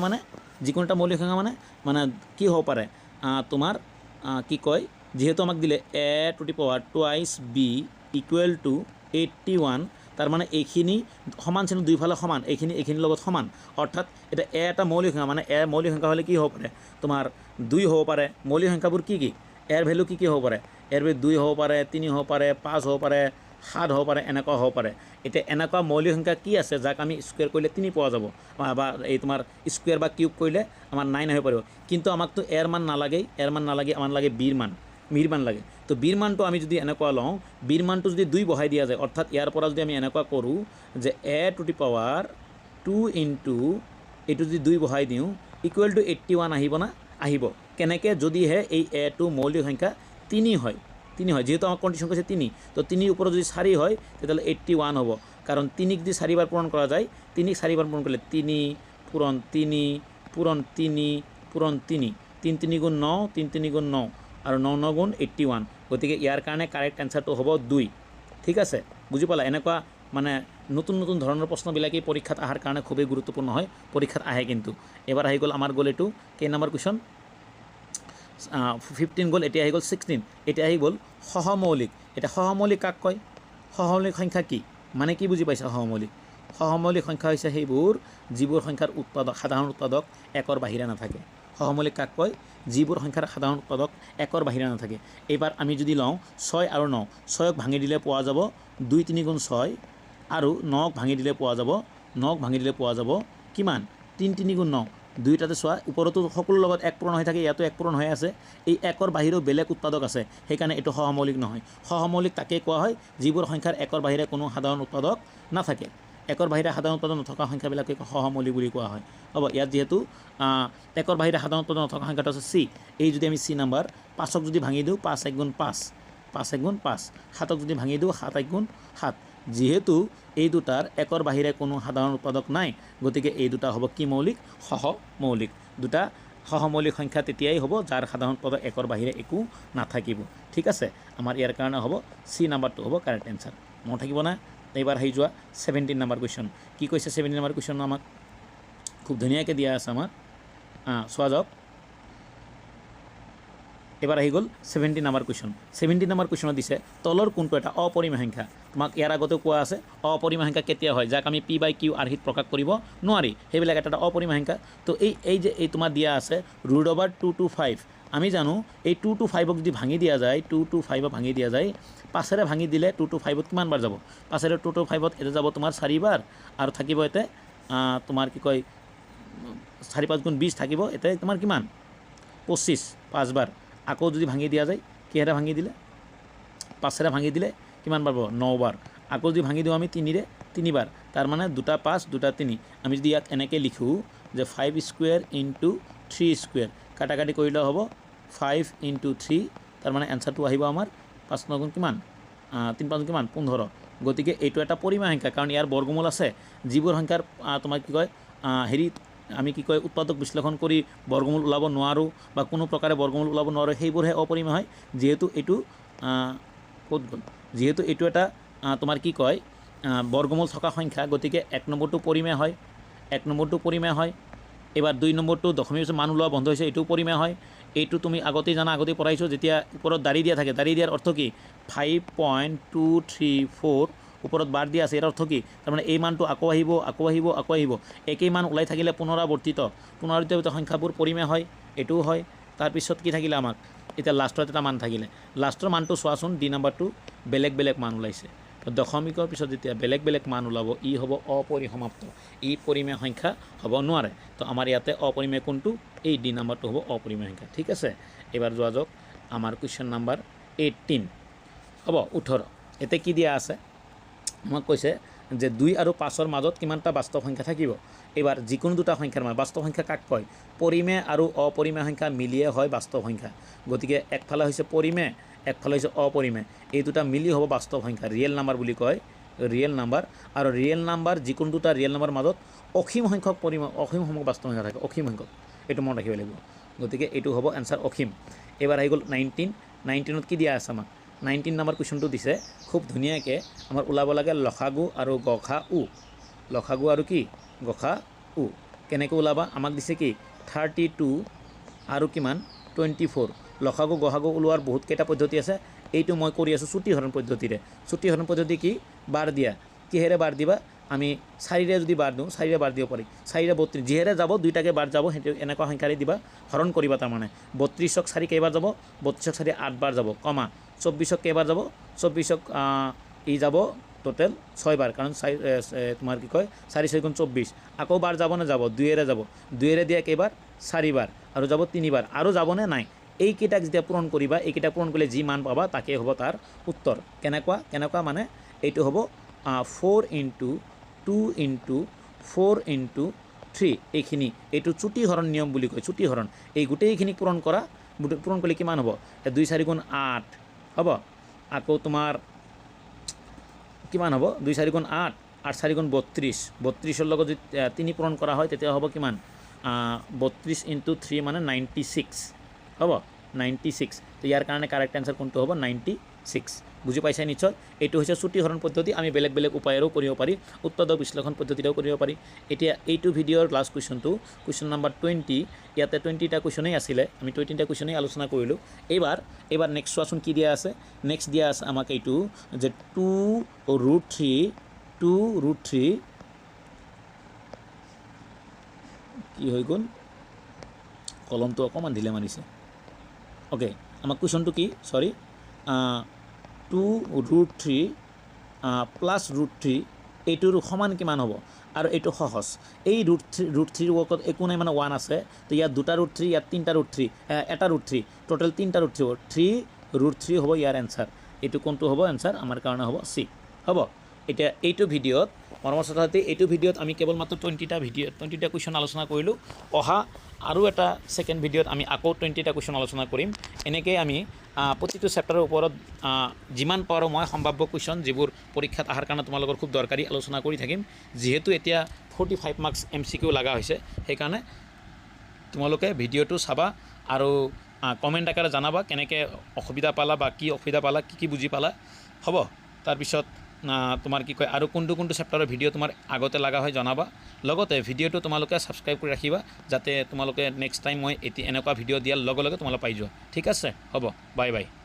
মানে কি হ'ব পাৰে তোমাৰ কি কয় যিহেতু আমাক দিলে a to the power twice be equal to 81 তাৰ মানে এইখিনি সমান চিহ্ন দুইফালে সমান এইখিনিৰ লগত সমান অৰ্থাৎ এতিয়া এ এটা মৌলিক সংখ্যা মানে এ মৌলিক সংখ্যা হ'লে কি হ'ব পাৰে তোমাৰ 2 হ'ব পাৰে মৌলিক সংখ্যাবোৰ কি এৰ ভেলু কি হ'ব পাৰে এৰ ভেলু 2 হ'ব পাৰে 3 হ'ব পাৰে 5 হ'ব পাৰে 7 হ'ব পাৰে এনেকুৱা হ'ব পাৰে এতিয়া এনেকুৱা মৌলিক সংখ্যা কি আছে যাক আমি স্কুৱেৰ কৰিলে 3 পোৱা যাব বা এই তোমাৰ স্কুৱেৰ বা কিউব কৰিলে আমাৰ 9 হৈ পাৰিব কিন্তু আমাকতো এৰ মান নালাগে আমাৰ লাগে বিৰ মান লাগে তো বিৰ মানটো আমি যদি এনেকুৱা লওঁ বিৰ মানটো যদি 2 বহাই দিয়া যায় অৰ্থাৎ ইয়াৰ পৰা যদি আমি এনেকুৱা কৰোঁ যে এ টু দি পাৱাৰ 2 ইনটু এইটো যদি 2 বহাই দিওঁ ইকুৱেল টু 81 আহিব না আহিব কেনেকৈ যদিহে এই এটো মৌলিক সংখ্যা 3 হয় যেহেতু আমাৰ কণ্ডিশ্যন কৈছে 3 তো 3 ওপৰত যদি 4 হয় তেতিয়াহ'লে 81 হ'ব কাৰণ 3 যদি 4 বাৰ পূৰণ কৰা যায় 3 4 বাৰ পূৰণ কৰিলে 3 পূৰণ 3 পূৰণ 3 পূৰণ 3 3 3 গুণ 9 3 3 গুণ 9 আৰু 9 9 গুণ 81 গতিকে ইয়াৰ কাৰণে কাৰেক্ট এনচাৰটো হ'ব 2 ঠিক আছে বুজি পালা এনেকুৱা মানে নতুন ধৰণৰ প্ৰশ্নবিলাকেই পৰীক্ষাত অহাৰ কাৰণে খুবেই গুৰুত্বপূৰ্ণ হয় পৰীক্ষাত আহে কিন্তু এবাৰ আহি গ'ল আমাৰ গ'ল এইটো কেই নম্বৰ কুৱেশ্যন 15 গ'ল এতিয়া আহি গ'ল 16 এতিয়া আহি গ'ল সহমৌলিক এতিয়া সহমৌলিক কাক কয় সহমৌলিক সংখ্যা কি মানে কি বুজি পাইছা সহমৌলিক সংখ্যা হৈছে সেইবোৰ যিবোৰ সংখ্যাৰ সাধাৰণ উৎপাদক 1ৰ বাহিৰে নাথাকে সহমৌলিক কাক কয় যিবোৰ সংখ্যাৰ সাধাৰণ উৎপাদক 1ৰ বাহিৰে নাথাকে এইবাৰ আমি যদি লওঁ 6 আৰু 9 6ক ভাঙি দিলে পোৱা যাব 2 3 গুণ 6 আৰু 9ক ভাঙি দিলে পোৱা যাব কিমান 3 3 গুণ 9 দুইটাতে চোৱা ওপৰতো সকলো লগত 1 পূৰণ হৈ থাকে ইয়াতো 1 পূৰণ হৈ আছে এই 1ৰ বাহিৰেও বেলেগ উৎপাদক আছে সেইকাৰণে এইটো সহমৌলিক নহয় সহমৌলিক তাকে কোৱা হয় যিবোৰ সংখ্যাৰ 1ৰ বাহিৰে কোনো সাধাৰণ উৎপাদক নাথাকে 1ৰ বাহিৰে সাধাৰণ উৎপাদক নথকা সংখ্যাবিলাকে সহমৌলিক বুলি কোৱা হয় হ'ব ইয়াত যিহেতু 1ৰ বাহিৰে সাধাৰণ উৎপাদক নথকা সংখ্যাটো আছে চি এই যদি আমি চি নাম্বাৰ 5ক যদি ভাঙি দিওঁ 5 1 গুণ 5 5 1 গুণ 5 7ক যদি ভাঙি দিওঁ 7 1 গুণ 7 যিহেতু এই দুটাৰ 1ৰ বাহিৰে কোনো সাধাৰণ উৎপাদক নাই গতিকে এই দুটা হ'ব কি মৌলিক সহমৌলিক দুটা সহমৌলিক সংখ্যা তেতিয়াই হ'ব যাৰ সাধাৰণ উৎপাদক 1ৰ বাহিৰে একো নাথাকিব ঠিক আছে আমাৰ ইয়াৰ কাৰণে হ'ব চি নাম্বাৰটো হ'ব কাৰেক্ট এনচাৰ মনত থাকিব না এইবাৰ আহি যোৱা 17 নম্বৰ কুৱেশ্যন কি কৈছে 17 নম্বৰ কুৱেশ্যন আমাক খুব ধুনীয়াকৈ দিয়া আছে আমাৰ চোৱা যাওক এবাৰ আহি গ'ল 70 নম্বৰ কুৱেশ্যন 70 নম্বৰ কুৱেশ্যনত দিছে তলৰ কোনটো এটা অপৰিমেয় সংখ্যা তোমাক ইয়াৰ আগতে কোৱা আছে অপৰিমেয় সংখ্যা কেতিয়া হয় যাক আমি p/q আৰ্হিত প্ৰকাশ কৰিব নোৱাৰি সেইবিলাক এটা অপৰিমেয় সংখ্যা তো এই তোমাৰ দিয়া আছে √2 to 5 আমি জানো এই 2 to 5ক যদি ভাঙি দিয়া যায় 2 to 5ক ভাঙি দিয়া যায় 5ৰে ভাঙি দিলে 2 to 5ত কিমান বাৰ যাব 5ৰে 2 to 5ত এটা যাব তোমাৰ 4 বাৰ আৰু থাকিব এতে তোমাৰ কি কয় 4 5 গুণ 20 থাকিব এতে তোমাৰ কিমান 25 5 বাৰ আকৌ যদি ভাঙি দিয়া যায় কিহেৰে ভাঙি দিলে 5ৰে ভাঙি দিলে কিমান বাৰ 9 বাৰ আকৌ যদি ভাঙি দিওঁ আমি 3ৰে 3 বাৰ তাৰ মানে 2টা 5 2টা 3 আমি যদি ইয়াক এনেকৈ লিখোঁ যে 5 স্কুৱেৰ ইনটু 3 স্কুৱেৰ কাটাকাটি কৰিলে হ'ব 5 into 3 তাৰ মানে এনসাৰটো আহিব আমাৰ 5 9 গুণ কিমান 3 5 কিমান 15 গতিকে এইটো এটা পৰিমেয় সংখ্যা কাৰণ ইয়াৰ বৰ্গমূল আছে যিবোৰ সংখ্যাৰ তোমাৰ কি কয় হেৰি আমি কি কয় উৎপাদক বিশ্লেষণ কৰি বৰ্গমূল ওলাব নোৱাৰোঁ বা কোনো প্ৰকাৰে বৰ্গমূল ওলাব নোৱাৰোঁ সেইবোৰহে অপৰিমেয় হয় যেহেতু এইটো ক'ত গ'ল যেহেতু এইটো এটা তোমাৰ কি কয় বৰ্গমূল থকা সংখ্যা গতিকে 1 নম্বৰটো পৰিমেয় হয় 1 নম্বৰটো পৰিমেয় হয় এবাৰ 2 নম্বৰটো দশমিক মান ওলোৱা বন্ধ হৈছে এইটো পৰিমেয় হয় এইটো তুমি আগতেই জানা আগতেই পঢ়াইছোঁ যেতিয়া ওপৰত দাঁড়ি দিয়া থাকে দাঁড়ি দিয়াৰ অৰ্থ কি 5.234 ওপৰত বাৰ দিয়া আছে ইয়াৰ অৰ্থ কি তাৰমানে এই মানটো আকৌ আহিব আকৌ আহিব আকৌ আহিব একেই মান ওলাই থাকিলে পুনৰাৱৰ্তিত সংখ্যাবোৰ পৰিমেয় হয় এইটোও হয় তাৰপিছত কি থাকিলে আমাক এতিয়া লাষ্টত এটা মান থাকিলে লাষ্টৰ মানটো চোৱাচোন ডি নাম্বাৰটো বেলেগ বেলেগ মান ওলাইছে দশমিকৰ পিছত যেতিয়া বেলেগ বেলেগ মান ওলাব ই হ'ব অপৰিসমাপ্ত ই পৰিমেয় সংখ্যা হ'ব নোৱাৰে তো আমাৰ ইয়াতে অপৰিমেয় কোনটো এই ডি নাম্বাৰটো হ'ব অপৰিমেয় সংখ্যা ঠিক আছে এবাৰ যোৱা যাওক আমাৰ কুৱেশ্যন নাম্বাৰ 18 হ'ব 18 এতে কি দিয়া আছে আমাক কৈছে যে 2 আৰু 5ৰ মাজত কিমানটা বাস্তৱ সংখ্যা থাকিব এবাৰ যিকোনো দুটা সংখ্যাৰ মান বাস্তৱ সংখ্যা কাক কয় পৰিমেয় আৰু অপৰিমেয় সংখ্যা মিলিয়ে হয় বাস্তৱ সংখ্যা গতিকে একফালে হৈছে পৰিমেয় একফালে হৈছে অপৰিমেয় এই দুটা মিলি হ'ব বাস্তৱ সংখ্যা ৰিয়েল নাম্বাৰ বুলি কয় ৰিয়েল নাম্বাৰ আৰু ৰিয়েল নাম্বাৰ যিকোনো দুটা ৰিয়েল নাম্বাৰ মাজত অসীম সংখ্যক অসীম সংখ্যক বাস্তৱ সংখ্যা থাকে অসীম সংখ্যক এইটো মনত ৰাখিব লাগিব গতিকে এইটো হ'ব এনসাৰ অসীম এবাৰ আহি গ'ল 19ত কি দিয়া আছে আমাক 19 নম্বৰ কুৱেশ্যনটো দিছে খুব ধুনীয়াকৈ আমাৰ ওলাব লাগে লসাগু আৰু গসাউ লসাগু আৰু কি গসাউ কেনেকৈ ওলাবা আমাক দিছে কি 32 আৰু কিমান 24 লসাগু গসাগু ওলোৱাৰ বহুত কেইটা পদ্ধতি আছে এইটো মই কৰি আছোঁ চুটি হৰণ পদ্ধতিৰে চুটি হৰণ পদ্ধতি কি বাৰ দিয়া কিহেৰে বাৰ দিবা আমি 4ৰে যদি বাৰ দিওঁ 4ৰে বাৰ দিব পাৰি 4ৰে 32 যিহেৰে যাব দুইটাকে বাৰ যাব সেইটো এনেকুৱা সংখ্যাৰে দিবা হৰণ কৰিবা তাৰমানে 32ক 4 কেইবাৰ যাব 32ক 4 8 বাৰ যাব কমা 24ক কেইবাৰ যাব 24ক ই যাব টোটেল 6 বাৰ কাৰণ তোমাৰ কি কয় 4 6 গুণ 24 আকৌ বাৰ যাব না যাব 2ৰে যাব 2ৰে দিয়া কেইবাৰ 4 বাৰ আৰু যাব 3 বাৰ আৰু যাবনে নাই এইকেইটাক যেতিয়া পূৰণ কৰিবা এইকেইটা পূৰণ কৰিলে যি মান পাবা তাকে হ'ব তাৰ উত্তৰ কেনেকুৱা মানে এইটো হ'ব 4 into 2 into 4 into 3 এইখিনি এইটো চুটি হৰণ নিয়ম বুলি কয় চুটি হৰণ এই গোটেইখিনি পূৰণ কৰিলে কিমান হ'ব 2 4 গুণ 8 হ'ব আকৌ তোমাৰ কিমান হ'ব 2 4 গুণ 8 8 4 গুণ 32 32ৰ লগত যদি 3 পূৰণ কৰা হয় তেতিয়া হ'ব কিমান 32 into 3 মানে 96 হ'ব 96 তো ইয়াৰ কাৰণে কাৰেক্ট আনসাৰ কোনটো হ'ব 96 বুজি পাইছা নিশ্চয় এইটো হৈছে চুটি হৰণ পদ্ধতি আমি বেলেগ বেলেগ উপায়েৰেও কৰিব পাৰি উৎপাদক বিশ্লেষণ পদ্ধতিৰেও কৰিব পাৰি এতিয়া এইটো ভিডিঅ'ৰ লাষ্ট কুৱেশ্যনটো কুৱেশ্যন নাম্বাৰ 20 ইয়াতে 20টা কুৱেশ্যনেই আছিলে আমি 20টা কুৱেশ্যনেই আলোচনা কৰিলোঁ এইবাৰ নেক্সট চোৱাচোন কি দিয়া আছে নেক্সট দিয়া আছে আমাক এইটো যে 2√3 কি হৈ গ'ল কলমটো অকণমান ঢিলে মাৰিছে ওকে আমাৰ কুৱেশ্যনটো কি সৰি 2√3 প্লাছ √3 এইটোৰ সমান কিমান হ'ব আৰু এইটো সহজ এই √3 ৱৰ্কত একো নাই মানে 1 আছে তো ইয়াত 2টা √3 ইয়াত 3টা √3 এটা √3 টোটেল 3টা √3 হ'ব 3√3 হ'ব ইয়াৰ এনসাৰ এইটো কোনটো হ'ব এনসাৰ আমাৰ কাৰণে হ'ব চি হ'ব এতিয়া এইটো ভিডিঅ'ত মৰমৰ ছাত্ৰী এইটো ভিডিঅ'ত আমি কেৱল মাত্ৰ 20টা কুৱেশ্যন আলোচনা কৰিলোঁ অহা আৰু এটা সেকেন্ড ভিডিঅ'ত আমি আকৌ 20টা কুৱেশ্যন আলোচনা কৰিম এনেকৈ আমি প্ৰতিটো চেপ্টাৰৰ ওপৰত যিমান পাৰোঁ মই সম্ভাৱ্য কুৱেশ্যন যিবোৰ পৰীক্ষাত অহাৰ কাৰণে তোমালোকৰ খুব দৰকাৰী আলোচনা কৰি থাকিম যিহেতু এতিয়া 45 মাৰ্কছ MCQ লগা হৈছে সেইকাৰণে তোমালোকে ভিডিঅ'টো চাবা আৰু কমেণ্ট আকাৰে জনাবা কেনেকৈ অসুবিধা পালা বা কি অসুবিধা পালা কি বুজি পালা হ'ব তাৰপিছত তোমাৰ কি কয় আৰু কোনটো কোনটো চেপ্টাৰৰ ভিডিঅ' তোমাৰ আগতে লগা হয় জনাবা লগতে ভিডিঅ'টো তোমালোকে ছাবস্ক্ৰাইব কৰি ৰাখিবা যাতে তোমালোকে নেক্সট টাইম মই এনেকুৱা ভিডিঅ' দিয়াৰ লগে লগে তোমালোকে পাই যোৱা ঠিক আছে হ'ব বাই বাই